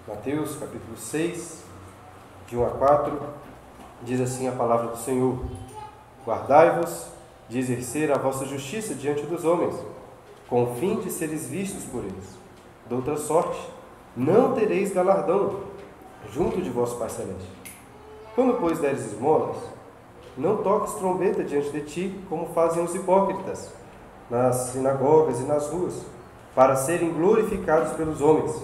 Mateus capítulo 6, de 1 a 4, diz assim a palavra do Senhor: Guardai-vos de exercer a vossa justiça diante dos homens, com o fim de seres vistos por eles. De outra sorte, não tereis galardão junto de vosso Pai Celeste. Quando, pois, deres esmolas, não toques trombeta diante de ti, como fazem os hipócritas, nas sinagogas e nas ruas, para serem glorificados pelos homens.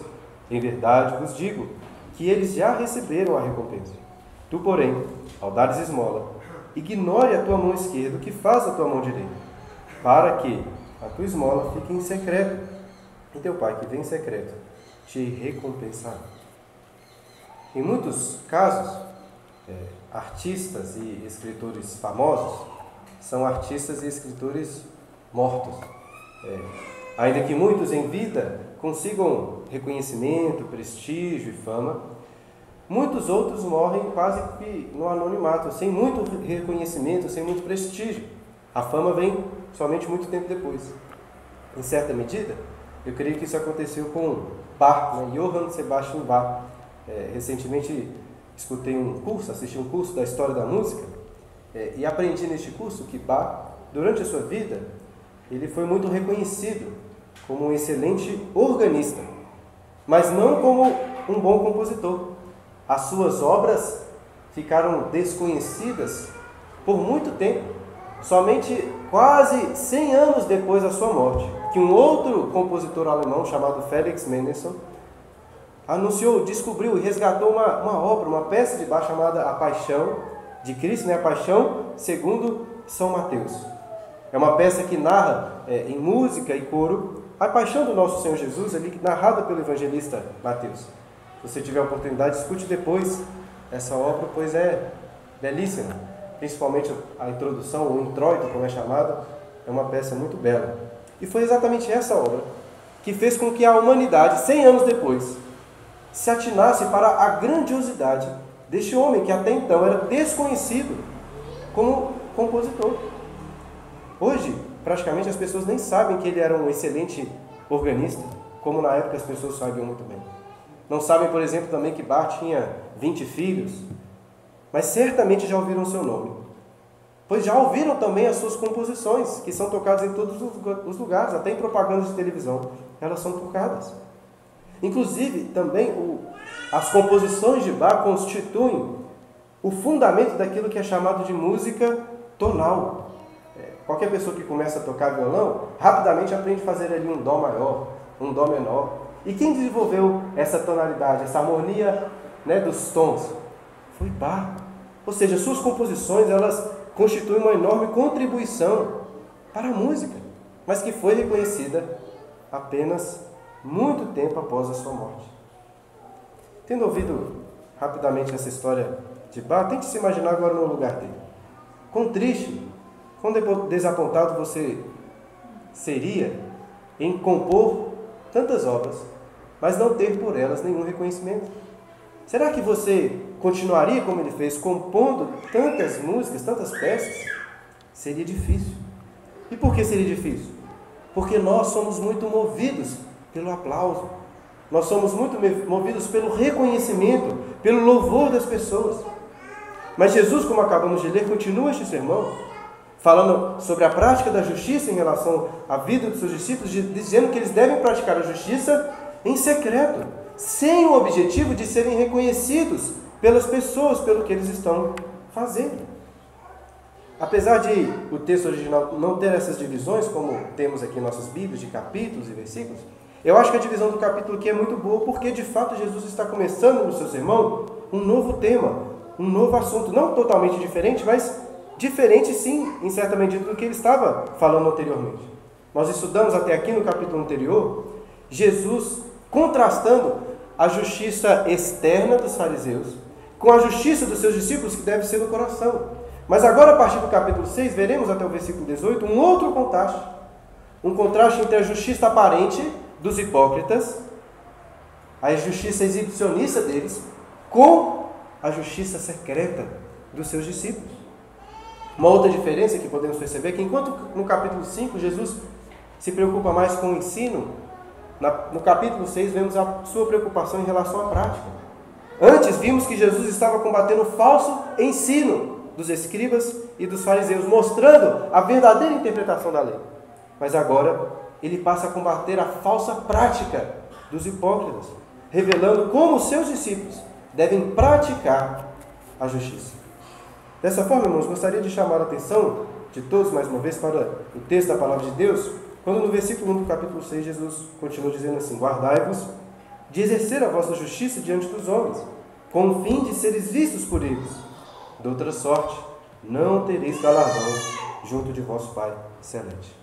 Em verdade vos digo que eles já receberam a recompensa. Tu, porém, ao dares esmola, ignore a tua mão esquerda o que faz a tua mão direita, para que a tua esmola fique em secreto, e teu Pai que vem em secreto te recompensará. Em muitos casos, artistas e escritores famosos são artistas e escritores mortos. Ainda que muitos em vida consigam reconhecimento, prestígio e fama, muitos outros morrem quase que no anonimato, sem muito reconhecimento, sem muito prestígio. A fama vem somente muito tempo depois. Em certa medida, eu creio que isso aconteceu com Bach, Johann Sebastian Bach. Recentemente escutei um curso, assisti um curso da história da música, e aprendi neste curso que Bach, durante a sua vida, ele foi muito reconhecido como um excelente organista, mas não como um bom compositor. As suas obras ficaram desconhecidas por muito tempo, somente quase 100 anos depois da sua morte, que um outro compositor alemão chamado Felix Mendelssohn descobriu e resgatou uma obra, uma peça de Bach chamada A Paixão de Cristo, A Paixão segundo São Mateus. É uma peça que narra em música e coro a paixão do nosso Senhor Jesus, ali narrada pelo evangelista Mateus. Se você tiver a oportunidade, escute depois essa obra, pois é belíssima. Principalmente a introdução, o introito, como é chamado, é uma peça muito bela. E foi exatamente essa obra que fez com que a humanidade, 100 anos depois, se atinasse para a grandiosidade deste homem que até então era desconhecido como compositor. Hoje, praticamente as pessoas nem sabem que ele era um excelente organista, como na época as pessoas sabiam muito bem. Não sabem, por exemplo, também que Bach tinha 20 filhos, mas certamente já ouviram o seu nome, pois já ouviram também as suas composições, que são tocadas em todos os lugares, até em propagandas de televisão, elas são tocadas. Inclusive, também as composições de Bach constituem o fundamento daquilo que é chamado de música tonal. Qualquer pessoa que começa a tocar violão, rapidamente aprende a fazer ali um dó maior, um dó menor. E quem desenvolveu essa tonalidade, essa harmonia, dos tons? Foi Bach. Ou seja, suas composições, elas constituem uma enorme contribuição para a música, mas que foi reconhecida apenas muito tempo após a sua morte. Tendo ouvido rapidamente essa história de Bach, tente se imaginar agora no lugar dele. Quão triste, quão desapontado você seria em compor tantas obras, mas não ter por elas nenhum reconhecimento. Será que você continuaria como ele fez, compondo tantas músicas, tantas peças? Seria difícil. E por que seria difícil? Porque nós somos muito movidos pelo aplauso. Nós somos muito movidos pelo reconhecimento, pelo louvor das pessoas. Mas Jesus, como acabamos de ler, continua este sermão falando sobre a prática da justiça em relação à vida dos seus discípulos, dizendo que eles devem praticar a justiça em secreto, sem o objetivo de serem reconhecidos pelas pessoas pelo que eles estão fazendo. Apesar de o texto original não ter essas divisões, como temos aqui em nossas Bíblias, de capítulos e versículos, eu acho que a divisão do capítulo aqui é muito boa, porque de fato Jesus está começando no seu sermão um novo tema, um novo assunto, não totalmente diferente, mas diferente sim, em certa medida, do que ele estava falando anteriormente. Nós estudamos até aqui no capítulo anterior, Jesus contrastando a justiça externa dos fariseus com a justiça dos seus discípulos, que deve ser no coração. Mas agora, a partir do capítulo 6, veremos até o versículo 18 um outro contraste. Um contraste entre a justiça aparente dos hipócritas, a justiça exibicionista deles, com a justiça secreta dos seus discípulos. Uma outra diferença que podemos perceber é que, enquanto no capítulo 5 Jesus se preocupa mais com o ensino No capítulo 6, vemos a sua preocupação em relação à prática. Antes, vimos que Jesus estava combatendo o falso ensino dos escribas e dos fariseus, mostrando a verdadeira interpretação da lei. Mas agora, ele passa a combater a falsa prática dos hipócritas, revelando como os seus discípulos devem praticar a justiça. Dessa forma, irmãos, gostaria de chamar a atenção de todos, mais uma vez, para o texto da Palavra de Deus, quando no versículo 1 do capítulo 6, Jesus continua dizendo assim: guardai-vos de exercer a vossa justiça diante dos homens, com o fim de seres vistos por eles. De outra sorte, não tereis galardão junto de vosso Pai Celeste.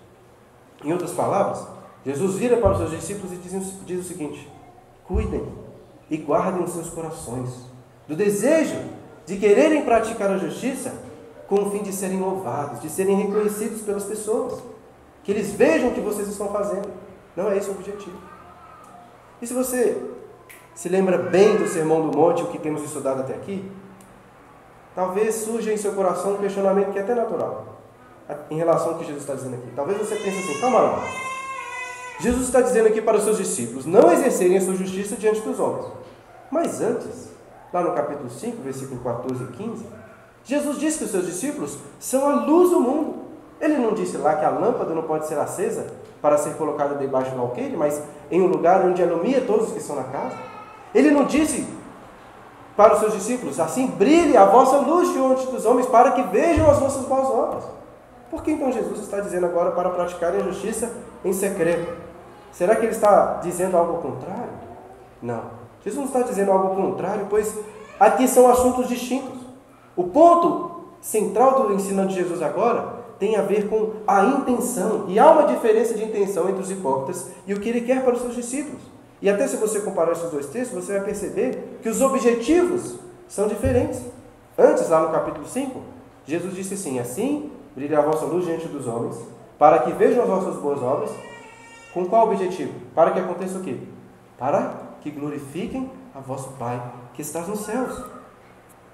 Em outras palavras, Jesus vira para os seus discípulos e diz o seguinte: cuidem e guardem os seus corações do desejo de quererem praticar a justiça com o fim de serem louvados, de serem reconhecidos pelas pessoas, que eles vejam o que vocês estão fazendo. Não é esse o objetivo. E se você se lembra bem do Sermão do Monte, o que temos estudado até aqui, talvez surja em seu coração um questionamento que é até natural, em relação ao que Jesus está dizendo aqui. Talvez você pense assim: calma lá, Jesus está dizendo aqui para os seus discípulos não exercerem a sua justiça diante dos homens. Mas antes, lá no capítulo 5, versículo 14 e 15, Jesus disse que os seus discípulos são a luz do mundo. Ele não disse lá que a lâmpada não pode ser acesa para ser colocada debaixo do alqueire, mas em um lugar onde alumia todos os que estão na casa? Ele não disse para os seus discípulos: assim brilhe a vossa luz diante dos homens, para que vejam as vossas boas obras? Por que então Jesus está dizendo agora para praticarem a justiça em secreto? Será que ele está dizendo algo ao contrário? Não. Jesus não está dizendo algo ao contrário, pois aqui são assuntos distintos. O ponto central do ensino de Jesus agora tem a ver com a intenção. E há uma diferença de intenção entre os hipócritas e o que ele quer para os seus discípulos. E até se você comparar esses dois textos, você vai perceber que os objetivos são diferentes. Antes, lá no capítulo 5, Jesus disse assim: assim brilha a vossa luz diante dos homens, para que vejam as vossas boas obras. Com qual objetivo? Para que aconteça o quê? Para que glorifiquem a vosso Pai que estás nos céus.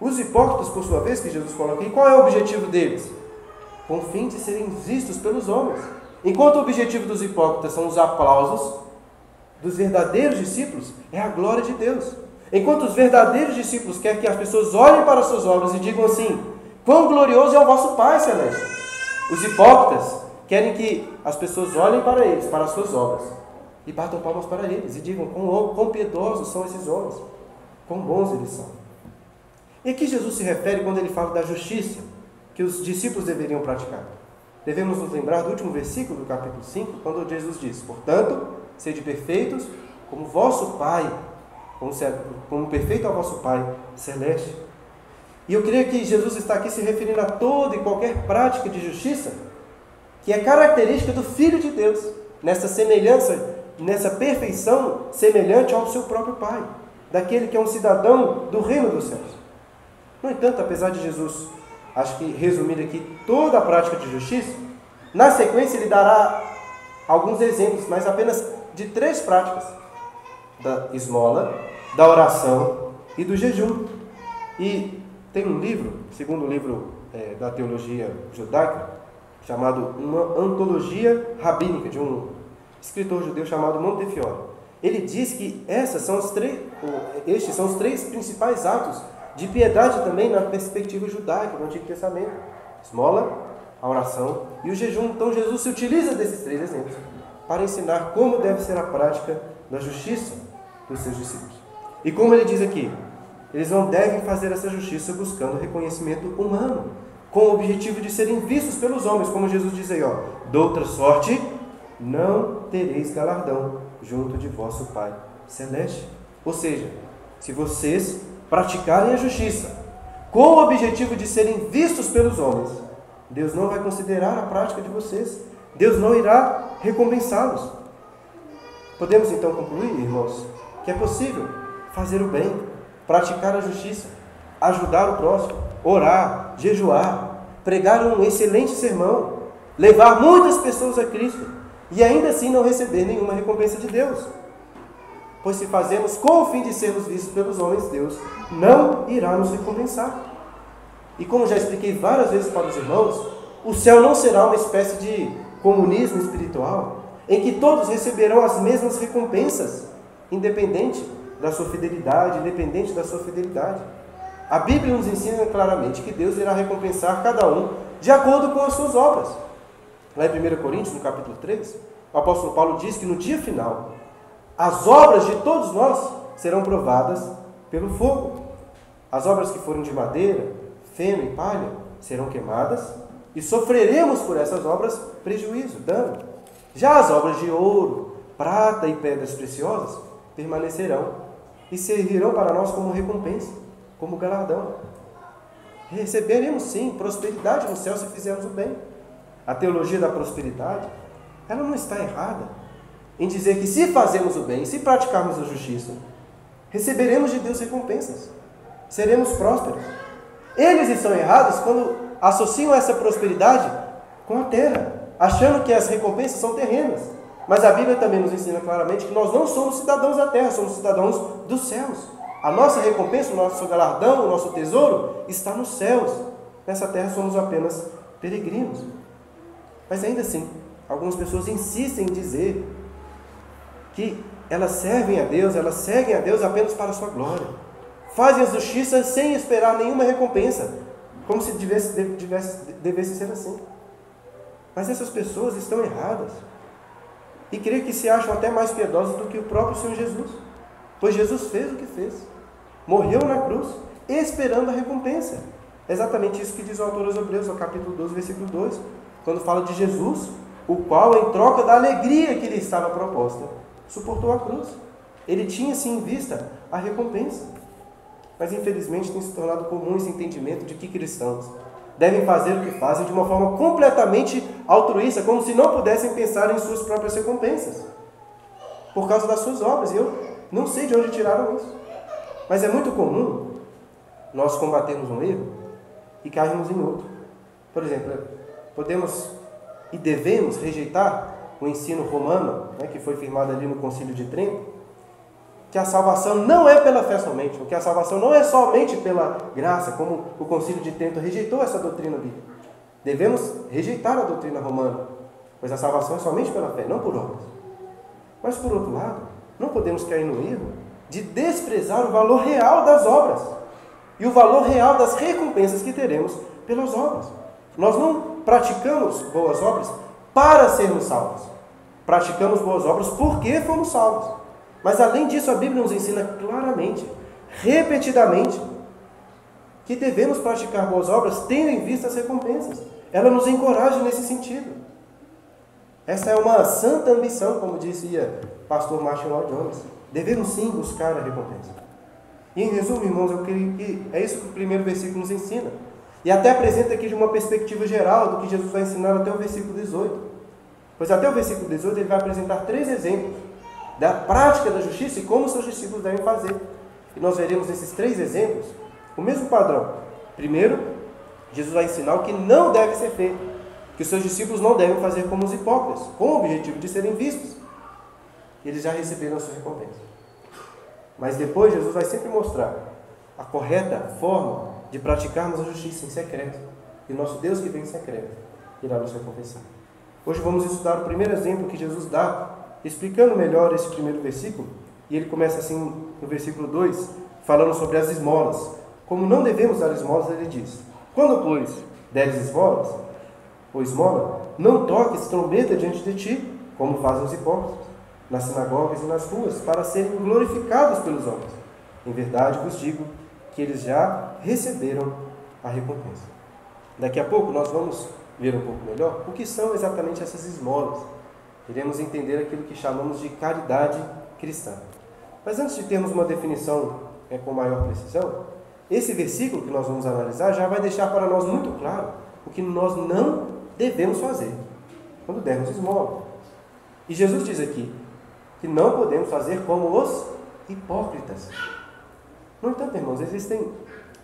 Os hipócritas, por sua vez, que Jesus coloca aqui, qual é o objetivo deles? Com o fim de serem vistos pelos homens. Enquanto o objetivo dos hipócritas são os aplausos, dos verdadeiros discípulos é a glória de Deus. Enquanto os verdadeiros discípulos querem que as pessoas olhem para as suas obras e digam assim: quão glorioso é o vosso Pai Celeste. Os hipócritas querem que as pessoas olhem para eles, para as suas obras, e batam palmas para eles e digam quão piedosos são esses homens, quão bons eles são. E aqui Jesus se refere quando ele fala da justiça que os discípulos deveriam praticar. Devemos nos lembrar do último versículo do capítulo 5, quando Jesus diz: portanto, sede perfeitos, como vosso Pai, como perfeito é o vosso Pai Celeste. E eu creio que Jesus está aqui se referindo a toda e qualquer prática de justiça que é característica do Filho de Deus, nessa semelhança, nessa perfeição semelhante ao seu próprio Pai, daquele que é um cidadão do reino dos céus. No entanto, apesar de Jesus, acho que resumir aqui toda a prática de justiça, na sequência ele dará alguns exemplos, mas apenas de 3 práticas: da esmola, da oração e do jejum. E tem um livro, segundo livro da teologia judaica, chamado Uma Antologia Rabínica, de um escritor judeu chamado Montefiore. Ele diz que estes são os 3 principais atos de piedade também na perspectiva judaica, no Antigo Testamento: esmola, a oração e o jejum. Então Jesus se utiliza desses 3 exemplos para ensinar como deve ser a prática da justiça dos seus discípulos. E como ele diz aqui, eles não devem fazer essa justiça buscando reconhecimento humano, com o objetivo de serem vistos pelos homens, como Jesus diz aí, de outra sorte, não tereis galardão junto de vosso Pai Celeste. Ou seja, se vocês praticarem a justiça com o objetivo de serem vistos pelos homens, Deus não vai considerar a prática de vocês, Deus não irá recompensá-los. Podemos então concluir, irmãos, que é possível fazer o bem, praticar a justiça, ajudar o próximo, orar, jejuar, pregar um excelente sermão, levar muitas pessoas a Cristo e ainda assim não receber nenhuma recompensa de Deus. Pois se fazemos com o fim de sermos vistos pelos homens, Deus não irá nos recompensar. E como já expliquei várias vezes para os irmãos, o céu não será uma espécie de comunismo espiritual, em que todos receberão as mesmas recompensas, independente da sua fidelidade, independente da sua fidelidade. A Bíblia nos ensina claramente que Deus irá recompensar cada um de acordo com as suas obras. Lá em 1 Coríntios, no capítulo 3, o apóstolo Paulo diz que no dia final, as obras de todos nós serão provadas pelo fogo. As obras que forem de madeira, feno e palha serão queimadas e sofreremos por essas obras prejuízo, dano. Já as obras de ouro, prata e pedras preciosas permanecerão e servirão para nós como recompensa, como galardão. Receberemos sim prosperidade no céu se fizermos o bem. A teologia da prosperidade, ela não está errada em dizer que se fazemos o bem, se praticarmos a justiça, receberemos de Deus recompensas, seremos prósperos. Eles estão errados quando associam essa prosperidade com a terra, achando que as recompensas são terrenas. Mas a Bíblia também nos ensina claramente que nós não somos cidadãos da terra, somos cidadãos dos céus. A nossa recompensa, o nosso galardão, o nosso tesouro está nos céus. Nessa terra somos apenas peregrinos. Mas ainda assim, algumas pessoas insistem em dizer que elas servem a Deus, elas seguem a Deus apenas para a sua glória. Fazem a justiça sem esperar nenhuma recompensa, como se devesse ser assim. Mas essas pessoas estão erradas. E creio que se acham até mais piedosas do que o próprio Senhor Jesus. Pois Jesus fez o que fez. Morreu na cruz, esperando a recompensa. É exatamente isso que diz o autor aos Hebreus, no capítulo 12, versículo 2. Quando fala de Jesus, o qual, em troca da alegria que lhe estava proposta, suportou a cruz. Ele tinha, sim, em vista a recompensa. Mas, infelizmente, tem se tornado comum esse entendimento de que cristãos devem fazer o que fazem de uma forma completamente altruísta, como se não pudessem pensar em suas próprias recompensas, por causa das suas obras. E eu não sei de onde tiraram isso. Mas é muito comum nós combatermos um erro e cairmos em outro. Por exemplo, podemos e devemos rejeitar o ensino romano, que foi firmado ali no Concílio de Trento, que a salvação não é pela fé somente, que a salvação não é somente pela graça, como o Concílio de Trento rejeitou essa doutrina bíblica. Devemos rejeitar a doutrina romana, pois a salvação é somente pela fé, não por obras. Mas, por outro lado, não podemos cair no erro de desprezar o valor real das obras e o valor real das recompensas que teremos pelas obras. Nós não praticamos boas obras para sermos salvos. Praticamos boas obras porque fomos salvos. Mas, além disso, a Bíblia nos ensina claramente, repetidamente, que devemos praticar boas obras tendo em vista as recompensas. Ela nos encoraja nesse sentido. Essa é uma santa ambição, como dizia pastor Martin Lloyd Jones. Devemos sim buscar a recompensa. E, em resumo, irmãos, eu creio que é isso que o primeiro versículo nos ensina. E até apresenta aqui de uma perspectiva geral do que Jesus vai ensinar até o versículo 18. Pois até o versículo 18 ele vai apresentar 3 exemplos da prática da justiça e como seus discípulos devem fazer. E nós veremos nesses 3 exemplos o mesmo padrão. Primeiro, Jesus vai ensinar o que não deve ser feito, que os seus discípulos não devem fazer como os hipócritas, com o objetivo de serem vistos. Eles já receberam a sua recompensa. Mas depois Jesus vai sempre mostrar a correta forma de praticarmos a justiça em secreto. E nosso Deus que vem em secreto irá nos recompensar. Hoje vamos estudar o primeiro exemplo que Jesus dá, explicando melhor esse primeiro versículo, e ele começa assim no versículo 2, falando sobre as esmolas. Como não devemos dar esmolas, ele diz: quando, pois, deres esmolas, ou esmola, não toques trombeta diante de ti, como fazem os hipócritas, nas sinagogas e nas ruas, para serem glorificados pelos homens. Em verdade vos digo que eles já receberam a recompensa. Daqui a pouco nós vamos ver um pouco melhor o que são exatamente essas esmolas. Iremos entender aquilo que chamamos de caridade cristã. Mas antes de termos uma definição com maior precisão, esse versículo que nós vamos analisar já vai deixar para nós muito claro o que nós não devemos fazer quando dermos esmola. E Jesus diz aqui que não podemos fazer como os hipócritas. No entanto, irmãos, existem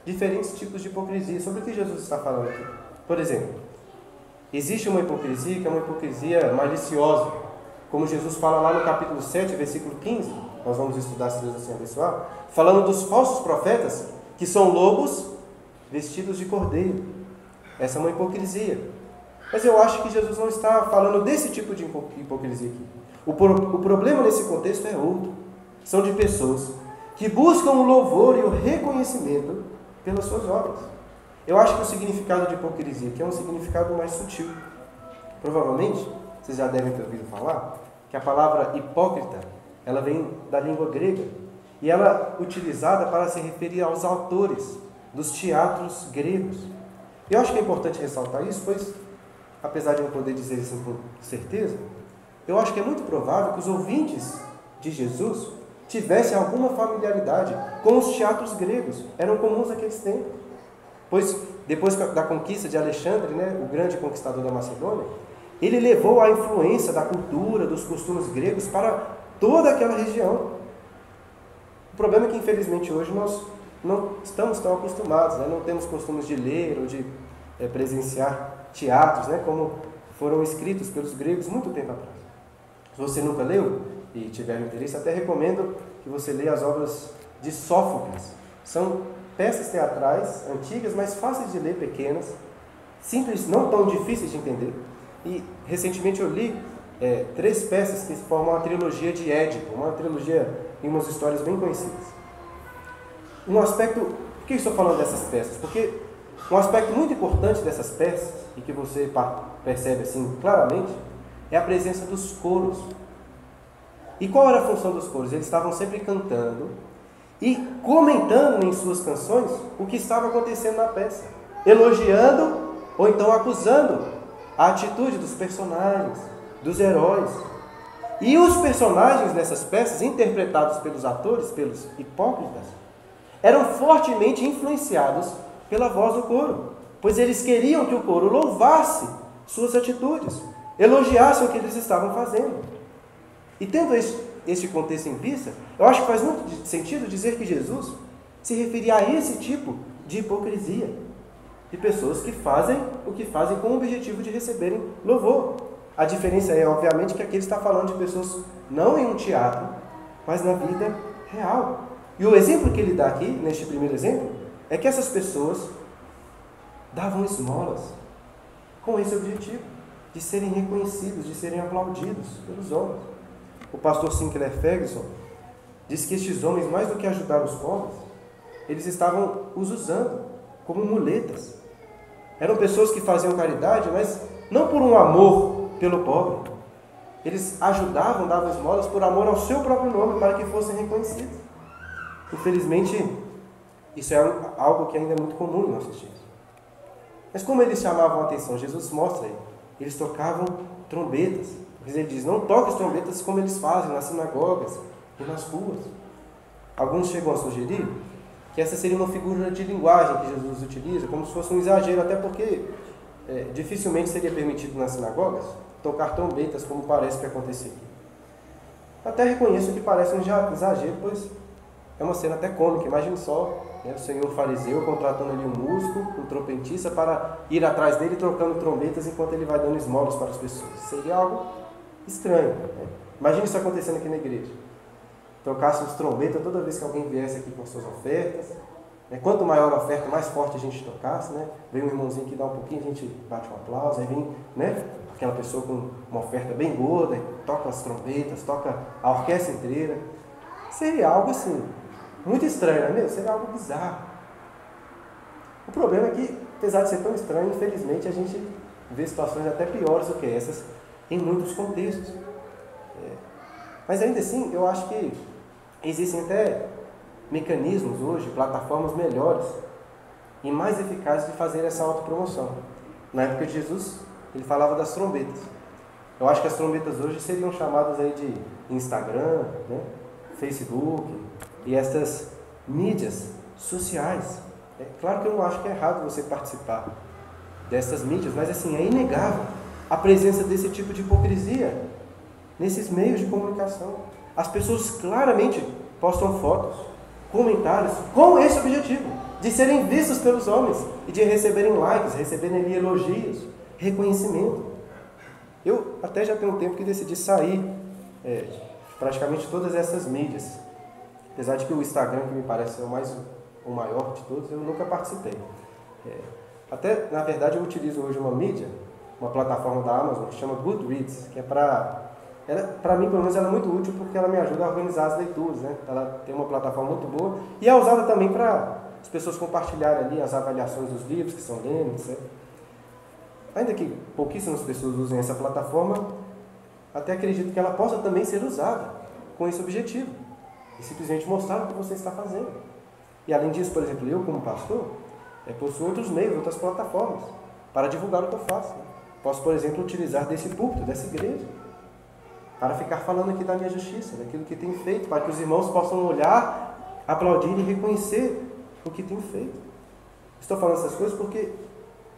diferentes tipos de hipocrisia. Sobre o que Jesus está falando aqui? Por exemplo, existe uma hipocrisia que é uma hipocrisia maliciosa, como Jesus fala lá no capítulo 7, versículo 15, nós vamos estudar, se Deus assim abençoar, falando dos falsos profetas, que são lobos vestidos de cordeiro. Essa é uma hipocrisia. Mas eu acho que Jesus não está falando desse tipo de hipocrisia aqui. O problema nesse contexto é outro. São de pessoas que buscam o louvor e o reconhecimento pelas suas obras. Eu acho que o significado de hipocrisia aqui é um significado mais sutil. Provavelmente, vocês já devem ter ouvido falar, que a palavra hipócrita, ela vem da língua grega, e ela é utilizada para se referir aos autores dos teatros gregos. Eu acho que é importante ressaltar isso, pois, apesar de eu não poder dizer isso com certeza, eu acho que é muito provável que os ouvintes de Jesus tivessem alguma familiaridade com os teatros gregos. Eram comuns naqueles tempos. Pois, depois da conquista de Alexandre, o grande conquistador da Macedônia, ele levou a influência da cultura, dos costumes gregos para toda aquela região. O problema é que, infelizmente, hoje nós não estamos tão acostumados, não temos costumes de ler ou de presenciar teatros, como foram escritos pelos gregos muito tempo atrás. Se você nunca leu e tiver interesse, até recomendo que você leia as obras de Sófocles. São peças teatrais antigas, mas fáceis de ler, pequenas, simples, não tão difíceis de entender. E recentemente eu li 3 peças que formam a trilogia de Édipo, uma trilogia e umas histórias bem conhecidas. Por que estou falando dessas peças? Porque um aspecto muito importante dessas peças, e que você percebe assim claramente, é a presença dos coros. E qual era a função dos coros? Eles estavam sempre cantando e comentando em suas canções o que estava acontecendo na peça, elogiando ou então acusando a atitude dos personagens, dos heróis. E os personagens nessas peças, interpretados pelos atores, pelos hipócritas, eram fortemente influenciados pela voz do coro, pois eles queriam que o coro louvasse suas atitudes, elogiasse o que eles estavam fazendo. E tendo este contexto em vista, eu acho que faz muito sentido dizer que Jesus se referia a esse tipo de hipocrisia, de pessoas que fazem o que fazem com o objetivo de receberem louvor. A diferença é, obviamente, que aqui ele está falando de pessoas não em um teatro, mas na vida real. E o exemplo que ele dá aqui, neste primeiro exemplo, é que essas pessoas davam esmolas com esse objetivo, de serem reconhecidos, de serem aplaudidos pelos homens. O pastor Sinclair Ferguson diz que estes homens, mais do que ajudar os pobres, eles estavam os usando como muletas. Eram pessoas que faziam caridade, mas não por um amor pelo pobre. Eles ajudavam, davam esmolas por amor ao seu próprio nome, para que fossem reconhecidos. Infelizmente, isso é algo que ainda é muito comum em nossos dias. Mas como eles chamavam a atenção? Jesus mostra aí. Eles tocavam trombetas. Ele diz, não toque as trombetas como eles fazem nas sinagogas e nas ruas. Alguns chegam a sugerir que essa seria uma figura de linguagem que Jesus utiliza, como se fosse um exagero, até porque dificilmente seria permitido nas sinagogas tocar trombetas, como parece que acontecia aqui. Até reconheço que parece um exagero, pois é uma cena até cômica. Imagine só, o senhor fariseu contratando ali um músico, um trompetista, para ir atrás dele trocando trombetas enquanto ele vai dando esmolas para as pessoas. Seria algo estranho. Imagine isso acontecendo aqui na igreja. Trocasse os trombetas toda vez que alguém viesse aqui com suas ofertas. Quanto maior a oferta, mais forte a gente tocasse. Vem um irmãozinho que dá um pouquinho, a gente bate um aplauso. Aí vem aquela pessoa com uma oferta bem gorda, toca as trombetas, toca a orquestra inteira. Seria algo assim, muito estranho, não é mesmo? Seria algo bizarro. O problema é que, apesar de ser tão estranho, infelizmente a gente vê situações até piores do que essas em muitos contextos. Mas ainda assim, eu acho que existem até mecanismos hoje, plataformas melhores e mais eficazes de fazer essa autopromoção. Na época de Jesus, ele falava das trombetas. Eu acho que as trombetas hoje seriam chamadas aí de Instagram, Facebook e essas mídias sociais. É claro que eu não acho que é errado você participar dessas mídias, mas assim, é inegável a presença desse tipo de hipocrisia nesses meios de comunicação. As pessoas claramente postam fotos, comentários com esse objetivo, de serem vistas pelos homens e de receberem likes, receberem ali elogios, reconhecimento. Eu até já tenho um tempo que decidi sair praticamente todas essas mídias. Apesar de que o Instagram, que me parece ser o maior de todos, eu nunca participei. Até, na verdade, eu utilizo hoje uma mídia uma plataforma da Amazon que chama Goodreads, que é para mim, pelo menos, ela é muito útil porque ela me ajuda a organizar as leituras, né? Ela tem uma plataforma muito boa e é usada também para as pessoas compartilharem ali as avaliações dos livros que estão lendo, etc. Ainda que pouquíssimas pessoas usem essa plataforma, até acredito que ela possa também ser usada com esse objetivo, e simplesmente mostrar o que você está fazendo. E além disso, por exemplo, eu como pastor, possuo outros meios, outras plataformas, para divulgar o que eu faço. Né? Posso, por exemplo, utilizar desse púlpito, dessa igreja, para ficar falando aqui da minha justiça, daquilo que tenho feito, para que os irmãos possam olhar, aplaudir e reconhecer o que tenho feito. Estou falando essas coisas porque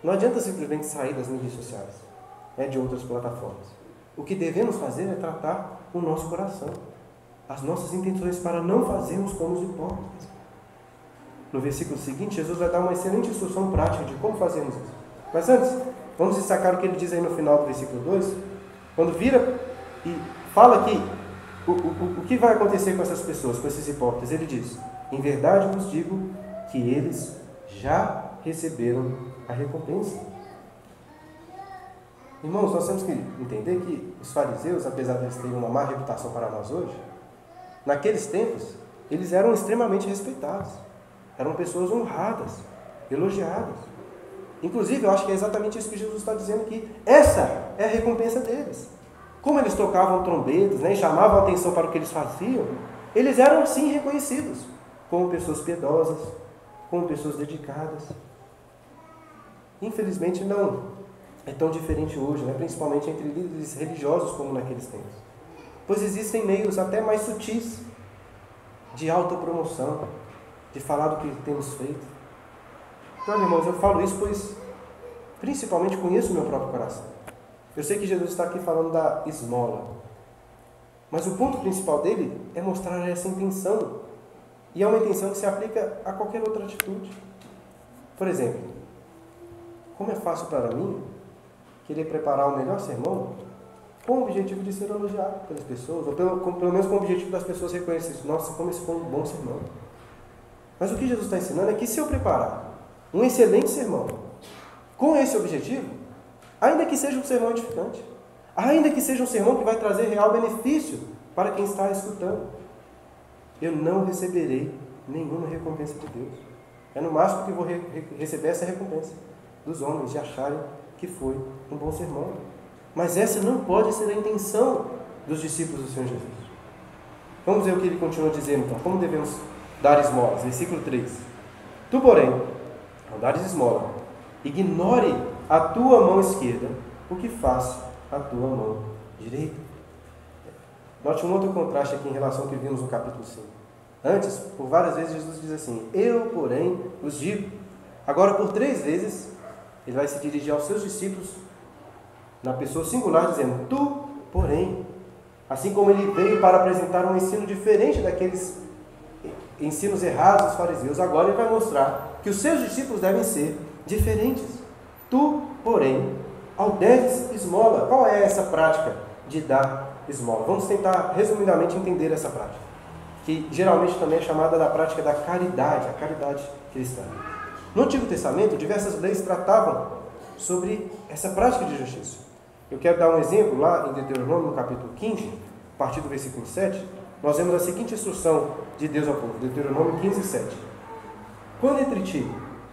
não adianta simplesmente sair das mídias sociais, de outras plataformas. O que devemos fazer é tratar o nosso coração, as nossas intenções, para não fazermos como os hipócritas. No versículo seguinte, Jesus vai dar uma excelente instrução prática de como fazermos isso. Mas antes, vamos destacar o que ele diz aí no final do versículo 2, quando vira e fala que o que vai acontecer com essas pessoas, com esses hipócritas. Ele diz: em verdade vos digo que eles já receberam a recompensa. Irmãos, nós temos que entender que os fariseus, apesar de eles terem uma má reputação para nós hoje, naqueles tempos, eles eram extremamente respeitados. Eram pessoas honradas, elogiadas. Inclusive, eu acho que é exatamente isso que Jesus está dizendo aqui. Essa é a recompensa deles. Como eles tocavam trombetas, e chamavam a atenção para o que eles faziam, eles eram sim reconhecidos como pessoas piedosas, como pessoas dedicadas. Infelizmente não é tão diferente hoje, principalmente entre líderes religiosos como naqueles tempos. Pois existem meios até mais sutis de autopromoção, de falar do que temos feito. Então, irmãos, eu falo isso pois principalmente conheço o meu próprio coração. Eu sei que Jesus está aqui falando da esmola, mas o ponto principal dele é mostrar essa intenção, e é uma intenção que se aplica a qualquer outra atitude. Por exemplo, como é fácil para mim querer preparar o melhor sermão com o objetivo de ser elogiado pelas pessoas, ou pelo menos com o objetivo das pessoas reconhecerem: nossa, como esse foi um bom sermão. Mas o que Jesus está ensinando é que se eu preparar um excelente sermão com esse objetivo, ainda que seja um sermão edificante, ainda que seja um sermão que vai trazer real benefício para quem está escutando, eu não receberei nenhuma recompensa de Deus. É no máximo que vou receber essa recompensa dos homens, de acharem que foi um bom sermão. Mas essa não pode ser a intenção dos discípulos do Senhor Jesus. Vamos ver o que ele continua dizendo, então. Como devemos dar esmolas? Versículo 3. Tu, porém, ao dares esmola, ignore a tua mão esquerda o que faz a tua mão direita. Note um outro contraste aqui em relação ao que vimos no capítulo 5. Antes, por várias vezes, Jesus diz assim: eu, porém, vos digo. Agora, por 3 vezes, ele vai se dirigir aos seus discípulos na pessoa singular, dizendo: tu, porém. Assim como ele veio para apresentar um ensino diferente daqueles ensinos errados dos fariseus, agora ele vai mostrar que os seus discípulos devem ser diferentes. Tu, porém, ao deres esmola. Qual é essa prática de dar esmola? Vamos tentar resumidamente entender essa prática, que geralmente também é chamada da prática da caridade, a caridade cristã. No Antigo Testamento, diversas leis tratavam sobre essa prática de justiça. Eu quero dar um exemplo lá em Deuteronômio, no capítulo 15, a partir do versículo 7, nós vemos a seguinte instrução de Deus ao povo, Deuteronômio 15, 7. Quando entre ti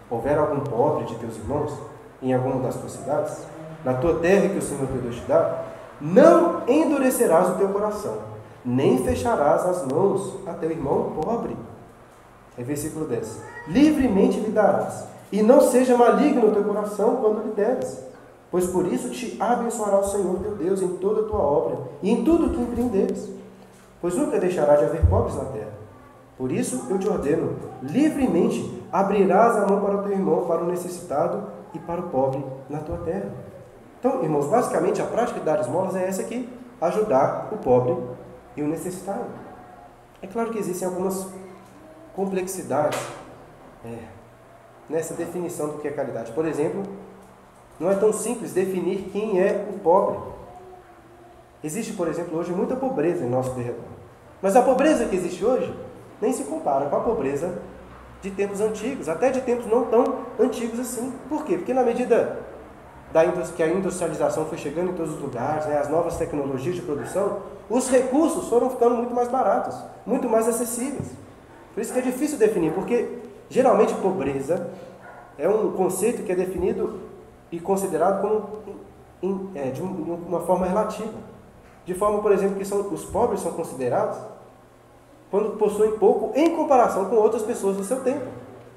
houver algum pobre de teus irmãos, em alguma das tuas cidades, na tua terra que o Senhor teu Deus te dá, não endurecerás o teu coração, nem fecharás as mãos a teu irmão pobre. É versículo 10. Livremente lhe darás, e não seja maligno o teu coração quando lhe deres, pois por isso te abençoará o Senhor teu Deus em toda a tua obra e em tudo o que empreenderes, pois nunca deixará de haver pobres na terra. Por isso eu te ordeno, livremente abrirás a mão para o teu irmão, para o necessitado e para o pobre na tua terra. Então, irmãos, basicamente a prática de dar esmolas é essa aqui: ajudar o pobre e o necessitado. É claro que existem algumas complexidades nessa definição do que é caridade. Por exemplo, não é tão simples definir quem é o pobre. Existe, por exemplo, hoje muita pobreza em nosso derredor. Mas a pobreza que existe hoje nem se compara com a pobreza de tempos antigos, até de tempos não tão antigos assim. Por quê? Porque na medida que a industrialização foi chegando em todos os lugares, né, as novas tecnologias de produção, os recursos foram ficando muito mais baratos, muito mais acessíveis. Por isso que é difícil definir, porque geralmente pobreza é um conceito que é definido e considerado como de uma forma relativa. De forma, por exemplo, que os pobres são considerados quando possuem pouco em comparação com outras pessoas do seu tempo.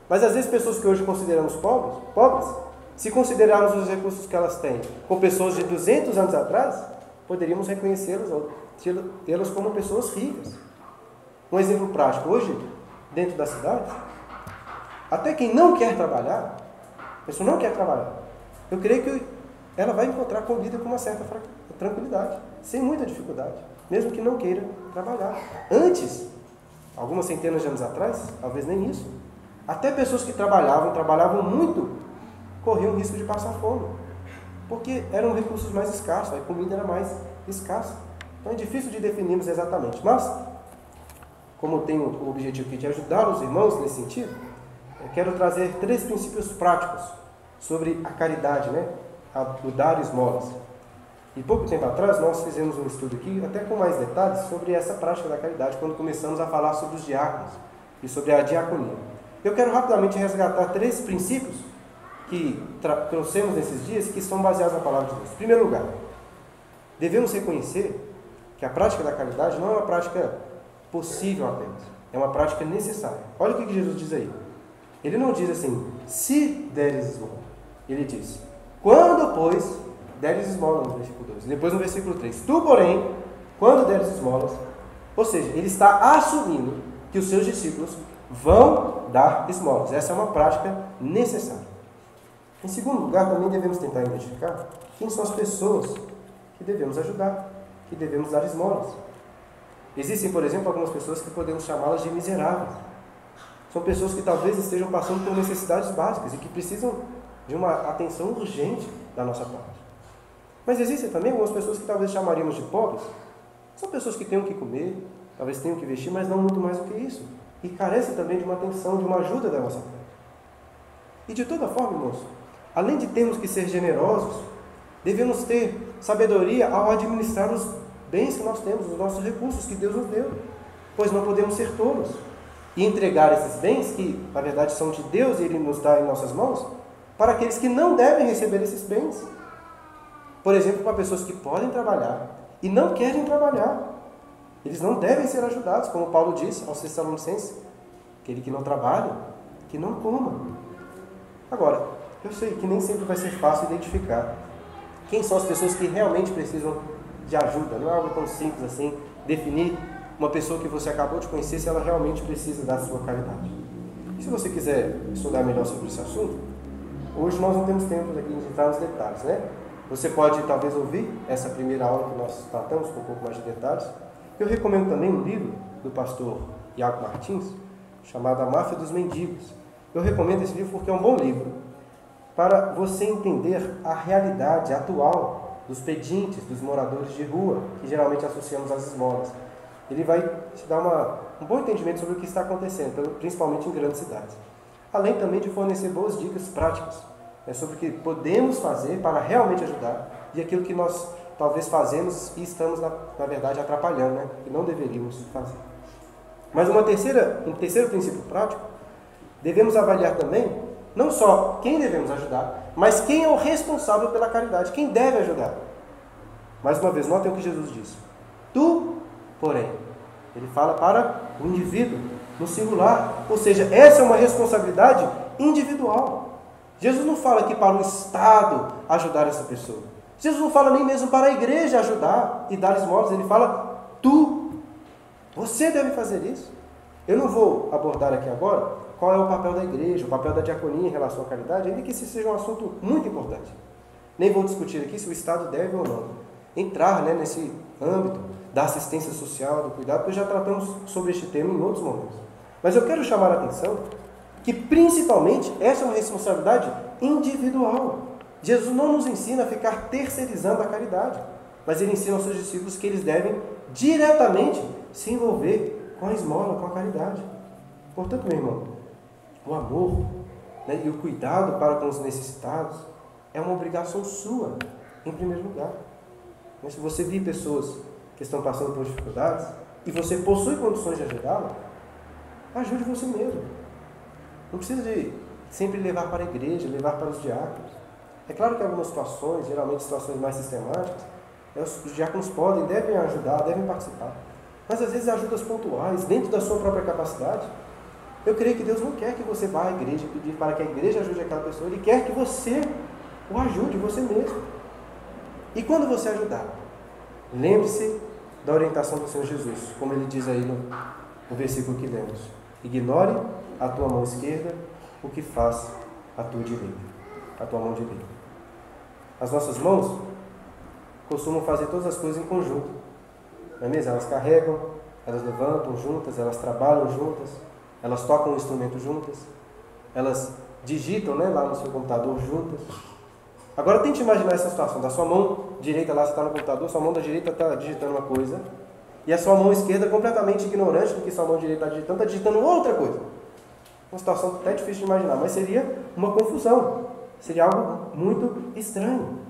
Mas às vezes pessoas que hoje consideramos pobres, se considerarmos os recursos que elas têm com pessoas de 200 anos atrás, poderíamos reconhecê-las ou tê-las como pessoas ricas. Um exemplo prático, hoje, dentro da cidade, até quem não quer trabalhar, a pessoa não quer trabalhar, eu creio que ela vai encontrar comida com uma certa tranquilidade, sem muita dificuldade, mesmo que não queira trabalhar. Antes, algumas centenas de anos atrás, talvez nem isso, até pessoas que trabalhavam muito, corriam risco de passar fome, porque eram recursos mais escassos, a comida era mais escassa. Então é difícil de definirmos exatamente, mas, como eu tenho o objetivo aqui de ajudar os irmãos nesse sentido, eu quero trazer 3 princípios práticos sobre a caridade, né? O dar esmolas. E pouco tempo atrás nós fizemos um estudo aqui, até com mais detalhes, sobre essa prática da caridade, quando começamos a falar sobre os diáconos e sobre a diaconia. Eu quero rapidamente resgatar 3 princípios que trouxemos nesses dias e que estão baseados na palavra de Deus. Em primeiro lugar, devemos reconhecer que a prática da caridade não é uma prática possível apenas, é uma prática necessária. Olha o que Jesus diz aí. Ele não diz assim, se deres esmola. Ele diz, quando, pois, deres esmola, no versículo 2. Depois no versículo 3, tu, porém, quando deres esmolas, ou seja, ele está assumindo que os seus discípulos vão dar esmolas. Essa é uma prática necessária. Em segundo lugar, também devemos tentar identificar quem são as pessoas que devemos ajudar, que devemos dar esmolas. Existem, por exemplo, algumas pessoas que podemos chamá-las de miseráveis. São pessoas que talvez estejam passando por necessidades básicas e que precisam de uma atenção urgente da nossa parte. Mas existem também algumas pessoas que talvez chamaríamos de pobres. São pessoas que têm o que comer, talvez tenham o que vestir, mas não muito mais do que isso. E carecem também de uma atenção, de uma ajuda da nossa parte. E de toda forma, irmãos, além de termos que ser generosos, devemos ter sabedoria ao administrar os bens que nós temos, os nossos recursos que Deus nos deu. Pois não podemos ser tolos e entregar esses bens, que na verdade são de Deus e Ele nos dá em nossas mãos, para aqueles que não devem receber esses bens. Por exemplo, para pessoas que podem trabalhar e não querem trabalhar. Eles não devem ser ajudados, como Paulo disse aos Tessalonicenses, aquele que não trabalha, que não coma. Agora, eu sei que nem sempre vai ser fácil identificar quem são as pessoas que realmente precisam de ajuda. Não é algo tão simples assim, definir uma pessoa que você acabou de conhecer se ela realmente precisa da sua caridade. E se você quiser estudar melhor sobre esse assunto, hoje nós não temos tempo aqui de entrar nos detalhes, né? Você pode talvez ouvir essa primeira aula que nós tratamos com um pouco mais de detalhes. Eu recomendo também um livro do pastor Iago Martins, chamado A Máfia dos Mendigos. Eu recomendo esse livro porque é um bom livro para você entender a realidade atual dos pedintes, dos moradores de rua, que geralmente associamos às esmolas. Ele vai te dar um bom entendimento sobre o que está acontecendo, principalmente em grandes cidades. Além também de fornecer boas dicas práticas, sobre o que podemos fazer para realmente ajudar e aquilo que nós talvez fazemos e estamos, na verdade, atrapalhando, né? E não deveríamos fazer. Mas um terceiro princípio prático, devemos avaliar também, não só quem devemos ajudar, mas quem é o responsável pela caridade, quem deve ajudar. Mais uma vez, notem o que Jesus disse. Tu, porém, ele fala para o indivíduo, no singular, ou seja, essa é uma responsabilidade individual. Jesus não fala aqui para o Estado ajudar essa pessoa. Jesus não fala nem mesmo para a igreja ajudar e dar esmolas. Ele fala, você deve fazer isso. Eu não vou abordar aqui agora qual é o papel da igreja, o papel da diaconia em relação à caridade, ainda que esse seja um assunto muito importante. Nem vou discutir aqui se o Estado deve ou não entrar, né, nesse âmbito da assistência social, do cuidado, porque já tratamos sobre este tema em outros momentos. Mas eu quero chamar a atenção que principalmente essa é uma responsabilidade individual. Jesus não nos ensina a ficar terceirizando a caridade, mas Ele ensina aos seus discípulos que eles devem diretamente se envolver com a esmola, com a caridade. Portanto, meu irmão, o amor, né, e o cuidado para com os necessitados é uma obrigação sua, em primeiro lugar. Mas se você vir pessoas que estão passando por dificuldades e você possui condições de ajudá-la, ajude você mesmo. Não precisa de sempre levar para a igreja, levar para os diáconos. É claro que em algumas situações, geralmente situações mais sistemáticas, os diáconos podem, devem ajudar, devem participar. Mas às vezes ajudas pontuais, dentro da sua própria capacidade. Eu creio que Deus não quer que você vá à igreja pedir para que a igreja ajude aquela pessoa. Ele quer que você o ajude, você mesmo. E quando você ajudar, lembre-se da orientação do Senhor Jesus, como ele diz aí no versículo que lemos. Ignore a tua mão esquerda o que faz a tua direita. A tua mão direita. As nossas mãos costumam fazer todas as coisas em conjunto. Não é mesmo? Elas carregam, elas levantam juntas, elas trabalham juntas, elas tocam um instrumento juntas, elas digitam, né, lá no seu computador juntas. Agora tente imaginar essa situação, da sua mão direita lá, você está no computador, sua mão da direita está digitando uma coisa, e a sua mão esquerda, completamente ignorante do que sua mão direita está digitando outra coisa. Uma situação até difícil de imaginar, mas seria uma confusão, seria algo muito estranho.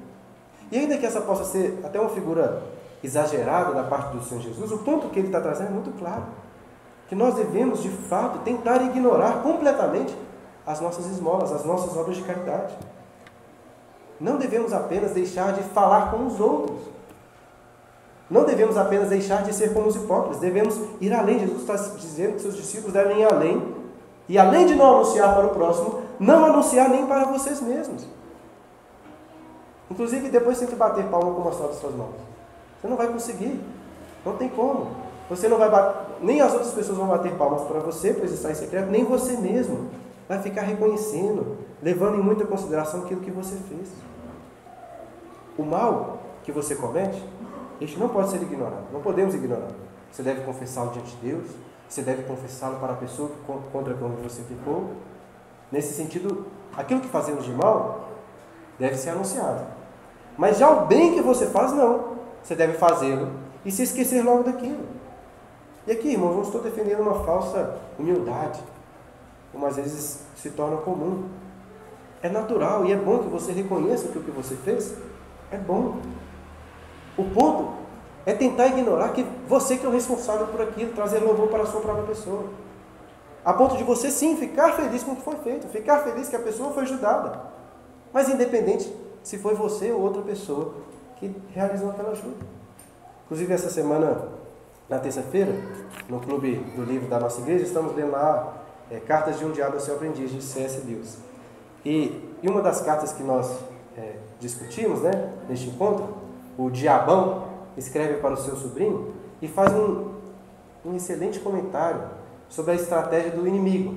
E ainda que essa possa ser até uma figura exagerada da parte do Senhor Jesus, o ponto que ele está trazendo é muito claro. Que nós devemos, de fato, tentar ignorar completamente as nossas esmolas, as nossas obras de caridade. Não devemos apenas deixar de falar com os outros. Não devemos apenas deixar de ser como os hipócritas. Devemos ir além. Jesus está dizendo que seus discípulos devem ir além. E além de não anunciar para o próximo, não anunciar nem para vocês mesmos. Inclusive, depois tente bater palma com uma só das suas mãos. Você não vai conseguir. Não tem como. Você não vai bater, nem as outras pessoas vão bater palmas para você, pois está em secreto, nem você mesmo vai ficar reconhecendo, levando em muita consideração aquilo que você fez. O mal que você comete, este não pode ser ignorado. Não podemos ignorar. Você deve confessá-lo diante de Deus. Você deve confessá-lo para a pessoa contra quem você ficou. Nesse sentido, aquilo que fazemos de mal deve ser anunciado. Mas já o bem que você faz, não. Você deve fazê-lo e se esquecer logo daquilo. E aqui, irmãos, não estou defendendo uma falsa humildade, como às vezes se torna comum. É natural e é bom que você reconheça que o que você fez é bom. O ponto é tentar ignorar que você que é o responsável por aquilo, trazer louvor para a sua própria pessoa. A ponto de você sim ficar feliz com o que foi feito, ficar feliz que a pessoa foi ajudada. Mas independente se foi você ou outra pessoa que realizou aquela ajuda. Inclusive essa semana, na terça-feira, no clube do livro da nossa igreja, estamos lendo lá Cartas de um Diabo ao Seu Aprendiz, de C.S. Lewis. E uma das cartas que nós discutimos, né, neste encontro, o Diabão escreve para o seu sobrinho e faz um excelente comentário sobre a estratégia do inimigo.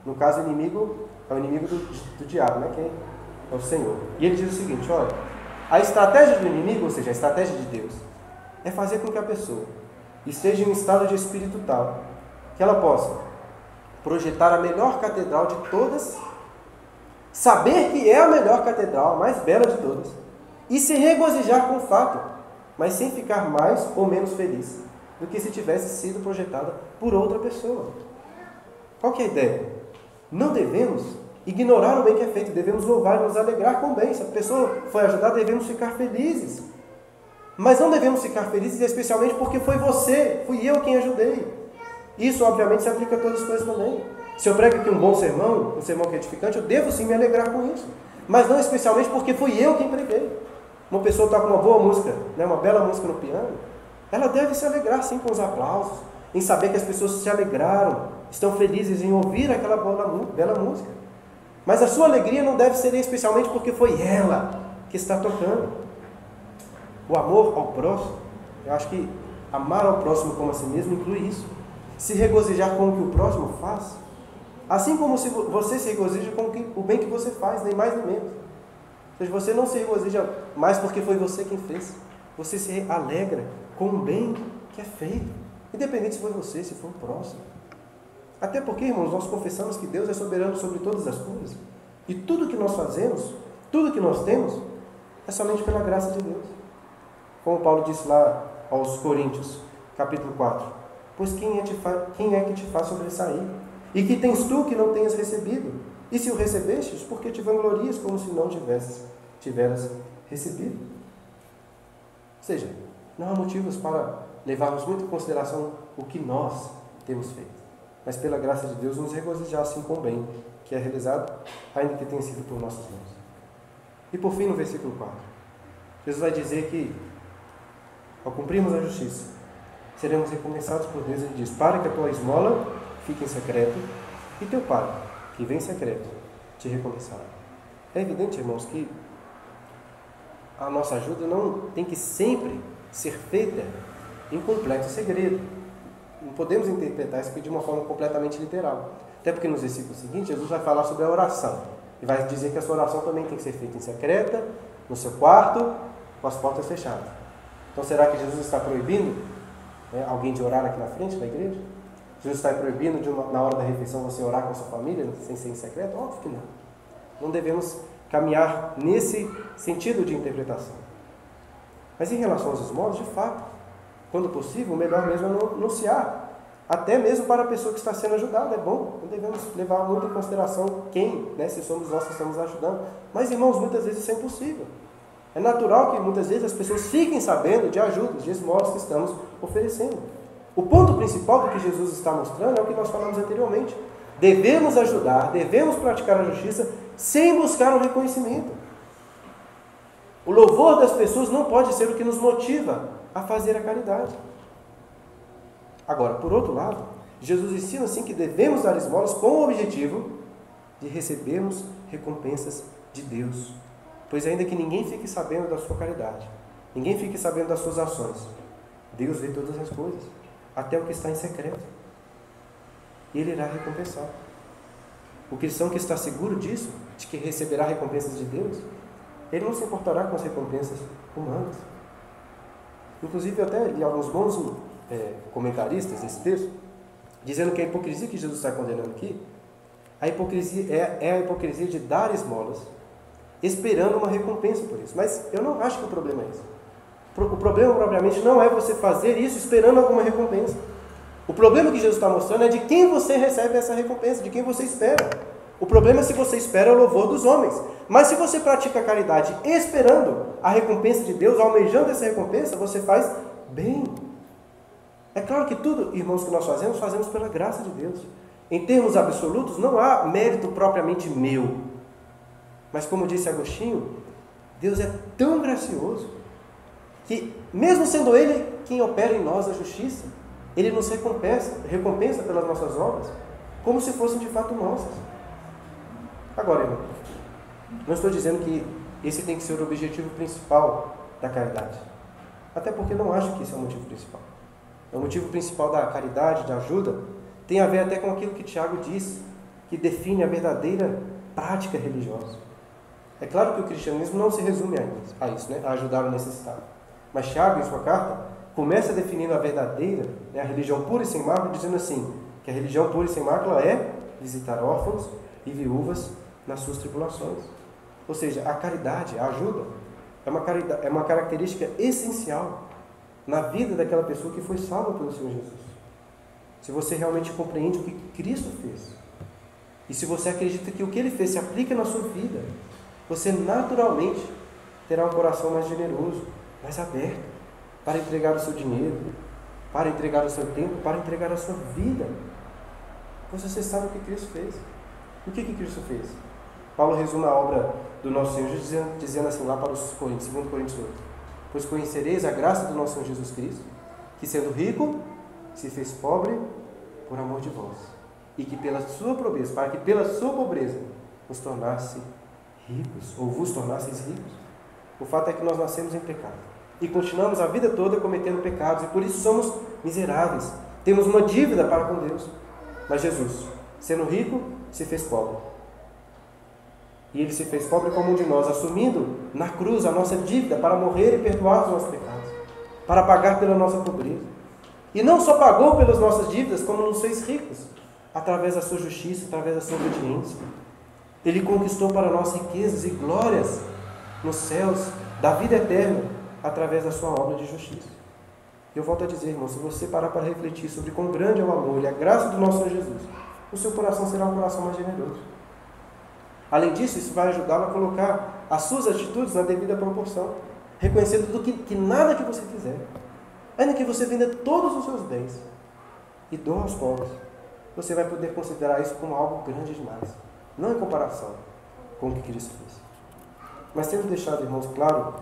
No caso, o inimigo é o inimigo do diabo, né, que é o Senhor. E ele diz o seguinte, olha, a estratégia do inimigo, ou seja, a estratégia de Deus, é fazer com que a pessoa esteja em um estado de espírito tal que ela possa projetar a melhor catedral de todas, saber que é a melhor catedral, a mais bela de todas, e se regozijar com o fato, mas sem ficar mais ou menos feliz do que se tivesse sido projetada por outra pessoa. Qual que é a ideia? Não devemos ignorar o bem que é feito, devemos louvar e nos alegrar com o bem. Se a pessoa foi ajudada, devemos ficar felizes. Mas não devemos ficar felizes especialmente porque foi você, fui eu quem ajudei. Isso, obviamente, se aplica a todas as coisas também. Se eu prego aqui um bom sermão, um sermão que é edificante, eu devo sim me alegrar com isso. Mas não especialmente porque fui eu quem preguei. Uma pessoa toca uma boa música, né, uma bela música no piano, ela deve se alegrar sim com os aplausos, em saber que as pessoas se alegraram, estão felizes em ouvir aquela bela música. Mas a sua alegria não deve ser especialmente porque foi ela que está tocando. O amor ao próximo, eu acho que amar ao próximo como a si mesmo inclui isso. Se regozijar com o que o próximo faz, assim como se você se regozija com o bem que você faz, nem mais nem menos. Ou seja, você não se regozija mais porque foi você quem fez. Você se alegra com o bem que é feito, independente se foi você, se foi o próximo. Até porque, irmãos, nós confessamos que Deus é soberano sobre todas as coisas. E tudo que nós fazemos, tudo que nós temos, é somente pela graça de Deus. Como Paulo disse lá aos Coríntios, capítulo 4. Pois quem é que te faz sobressair? E que tens tu que não tenhas recebido? E se o recebestes, por que te vanglorias como se não tivesses? tiveras recebido. Ou seja, não há motivos para levarmos muito em consideração o que nós temos feito, mas pela graça de Deus nos regozijar assim com o bem que é realizado, ainda que tenha sido por nossas mãos. E por fim, no versículo 4, Jesus vai dizer que, ao cumprirmos a justiça, seremos recompensados por Deus. Ele diz: para que a tua esmola fique em secreto, e teu Pai, que vem em secreto, te recompensará. É evidente, irmãos, que a nossa ajuda não tem que sempre ser feita em completo segredo. Não podemos interpretar isso aqui de uma forma completamente literal. Até porque nos versículos seguintes, Jesus vai falar sobre a oração. E vai dizer que a sua oração também tem que ser feita em secreta, no seu quarto, com as portas fechadas. Então, será que Jesus está proibindo alguém de orar aqui na frente da igreja? Jesus está proibindo na hora da refeição você orar com a sua família, sem ser em secreto? Óbvio que não. Não devemos caminhar nesse sentido de interpretação. Mas em relação aos esmolas, de fato, quando possível, o melhor mesmo é anunciar. Até mesmo para a pessoa que está sendo ajudada, é bom. Não devemos levar muito em consideração quem, se somos nós que estamos ajudando. Mas, irmãos, muitas vezes isso é impossível. É natural que muitas vezes as pessoas fiquem sabendo de ajudas, de esmolas que estamos oferecendo. O ponto principal do que Jesus está mostrando é o que nós falamos anteriormente. Devemos ajudar, devemos praticar a justiça sem buscar um reconhecimento. O louvor das pessoas não pode ser o que nos motiva a fazer a caridade. Agora, por outro lado, Jesus ensina assim que devemos dar esmolas com o objetivo de recebermos recompensas de Deus. Pois ainda que ninguém fique sabendo da sua caridade, ninguém fique sabendo das suas ações, Deus vê todas as coisas, até o que está em secreto. E Ele irá recompensar. O cristão que está seguro disso, de que receberá recompensas de Deus, ele não se importará com as recompensas humanas. Inclusive, eu até li alguns bons comentaristas desse texto, dizendo que a hipocrisia que Jesus está condenando aqui, a hipocrisia é a hipocrisia de dar esmolas, esperando uma recompensa por isso. Mas eu não acho que o problema é isso. O problema, propriamente, não é você fazer isso esperando alguma recompensa. O problema que Jesus está mostrando é de quem você recebe essa recompensa, de quem você espera. O problema é se você espera o louvor dos homens. Mas se você pratica a caridade esperando a recompensa de Deus, almejando essa recompensa, você faz bem. É claro que tudo, irmãos, que nós fazemos pela graça de Deus. Em termos absolutos, não há mérito propriamente meu. Mas como disse Agostinho, Deus é tão gracioso que, mesmo sendo Ele quem opera em nós a justiça, Ele nos recompensa pelas nossas obras, como se fossem de fato nossas. Agora, irmão, não estou dizendo que esse tem que ser o objetivo principal da caridade. Até porque não acho que esse é o motivo principal. O motivo principal da caridade, da ajuda, tem a ver até com aquilo que Tiago diz, que define a verdadeira prática religiosa. É claro que o cristianismo não se resume a isso, a ajudar o necessitado. Mas Tiago, em sua carta, começa definindo a verdadeira, a religião pura e sem mácula, dizendo assim, que a religião pura e sem mácula é visitar órfãos e viúvas nas suas tribulações. Ou seja, a caridade, a ajuda, é uma característica essencial na vida daquela pessoa que foi salva pelo Senhor Jesus. Se você realmente compreende o que Cristo fez, e se você acredita que o que Ele fez se aplica na sua vida, você naturalmente terá um coração mais generoso, mais aberto, para entregar o seu dinheiro, para entregar o seu tempo, para entregar a sua vida. Pois você sabe o que Cristo fez. O que Cristo fez? Paulo resume a obra do nosso Senhor dizendo assim lá para os Coríntios, 2 Coríntios 8. Pois conhecereis a graça do nosso Senhor Jesus Cristo, que sendo rico, se fez pobre por amor de vós, e que pela sua pobreza, para que pela sua pobreza nos tornasse ricos, ou vos tornasseis ricos. O fato é que nós nascemos em pecado e continuamos a vida toda cometendo pecados, e por isso somos miseráveis, temos uma dívida para com Deus. Mas Jesus, sendo rico, se fez pobre. E Ele se fez pobre como um de nós, assumindo na cruz a nossa dívida para morrer e perdoar os nossos pecados, para pagar pela nossa pobreza. E não só pagou pelas nossas dívidas, como nos fez ricos, através da sua justiça, através da sua obediência. Ele conquistou para nós riquezas e glórias nos céus, da vida eterna, através da sua obra de justiça. E eu volto a dizer, irmão, se você parar para refletir sobre quão grande é o amor e a graça do nosso Senhor Jesus, o seu coração será um coração mais generoso. Além disso, isso vai ajudá-lo a colocar as suas atitudes na devida proporção, reconhecendo que nada que você fizer, ainda que você venda todos os seus bens e doe aos pobres, você vai poder considerar isso como algo grande demais, não em comparação com o que Cristo fez. Mas tendo deixado, irmãos, claro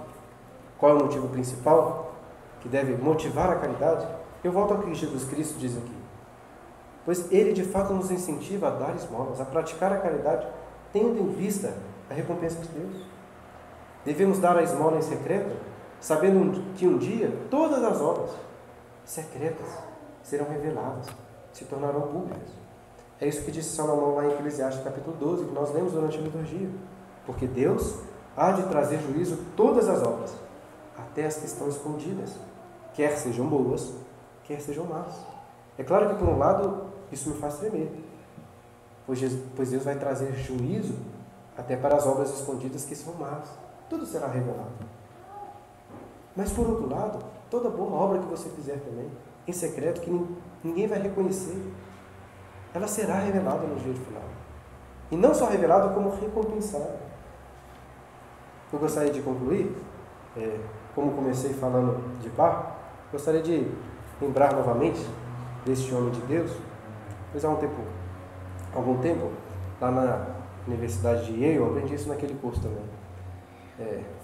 qual é o motivo principal que deve motivar a caridade, eu volto ao que Jesus Cristo diz aqui. Pois Ele, de fato, nos incentiva a dar esmolas, a praticar a caridade, tendo em vista a recompensa de Deus. Devemos dar a esmola em secreto, sabendo que um dia todas as obras secretas serão reveladas, se tornarão públicas. É isso que disse Salomão lá em Eclesiastes capítulo 12, que nós lemos durante a liturgia. Porque Deus há de trazer juízo todas as obras, até as que estão escondidas, quer sejam boas, quer sejam más. É claro que, por um lado, isso me faz tremer, pois Deus vai trazer juízo até para as obras escondidas que são más. Tudo será revelado. Mas, por outro lado, toda boa obra que você fizer também, em secreto, que ninguém vai reconhecer, ela será revelada no dia final. E não só revelada, como recompensada. Eu gostaria de concluir, como comecei falando de Bach, gostaria de lembrar novamente deste homem de Deus, pois há algum tempo, lá na Universidade de Yale, eu aprendi isso naquele curso também.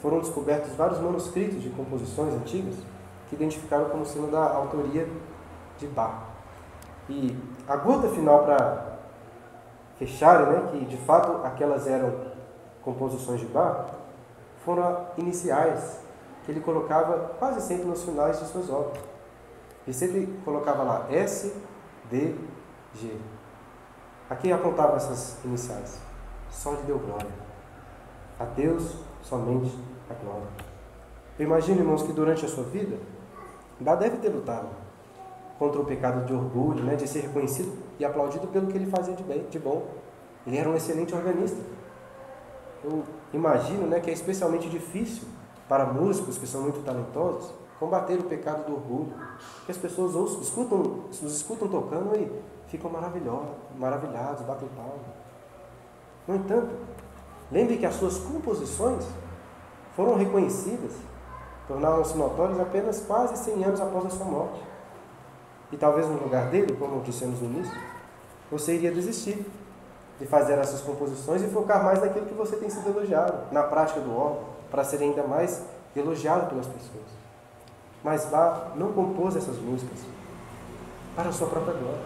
Foram descobertos vários manuscritos de composições antigas que identificaram como sendo da autoria de Bach. E a gota final para fecharem, né, que de fato aquelas eram composições de Bach, foram iniciais que ele colocava quase sempre nos finais de suas obras. Ele sempre colocava lá S, D, G. Aqui apontava essas iniciais. Só lhe deu glória. A Deus somente a glória. Eu imagino, irmãos, que durante a sua vida, Bach deve ter lutado contra o pecado de orgulho, né, de ser reconhecido e aplaudido pelo que ele fazia de bom. Ele era um excelente organista. Eu imagino, né, que é especialmente difícil para músicos que são muito talentosos combater o pecado do orgulho, que as pessoas nos escutam tocando e ficam maravilhados, batem palmas. No entanto, lembre que as suas composições foram reconhecidas, tornaram-se notórias apenas quase 100 anos após a sua morte. E talvez no lugar dele, como dissemos no início, você iria desistir de fazer essas composições e focar mais naquilo que você tem sido elogiado, na prática do órgão, para ser ainda mais elogiado pelas pessoas. Mas Bach não compôs essas músicas para a sua própria glória,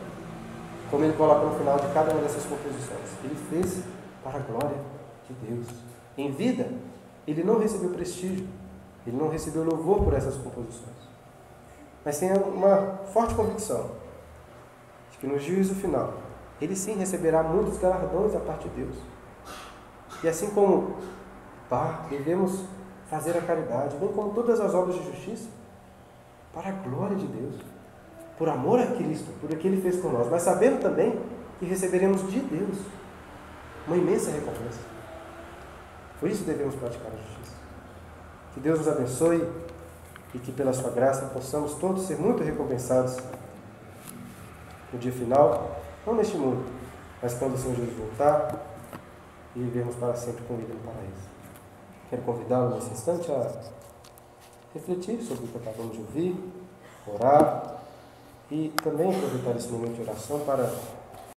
como ele coloca no final de cada uma dessas composições. Ele fez para a glória de Deus. Em vida, ele não recebeu prestígio, ele não recebeu louvor por essas composições, mas tem uma forte convicção de que no juízo final, ele sim receberá muitos galardões da parte de Deus. E assim como Bach, devemos fazer a caridade, bem como todas as obras de justiça, para a glória de Deus, por amor a Cristo, por o que Ele fez por nós, mas sabendo também que receberemos de Deus uma imensa recompensa. Por isso devemos praticar a justiça. Que Deus nos abençoe e que pela sua graça possamos todos ser muito recompensados no dia final, não neste mundo, mas quando o Senhor Jesus voltar e vivermos para sempre com Ele no paraíso. Quero convidá-lo nesse instante a refletir sobre o que acabamos de ouvir, orar e também aproveitar esse momento de oração para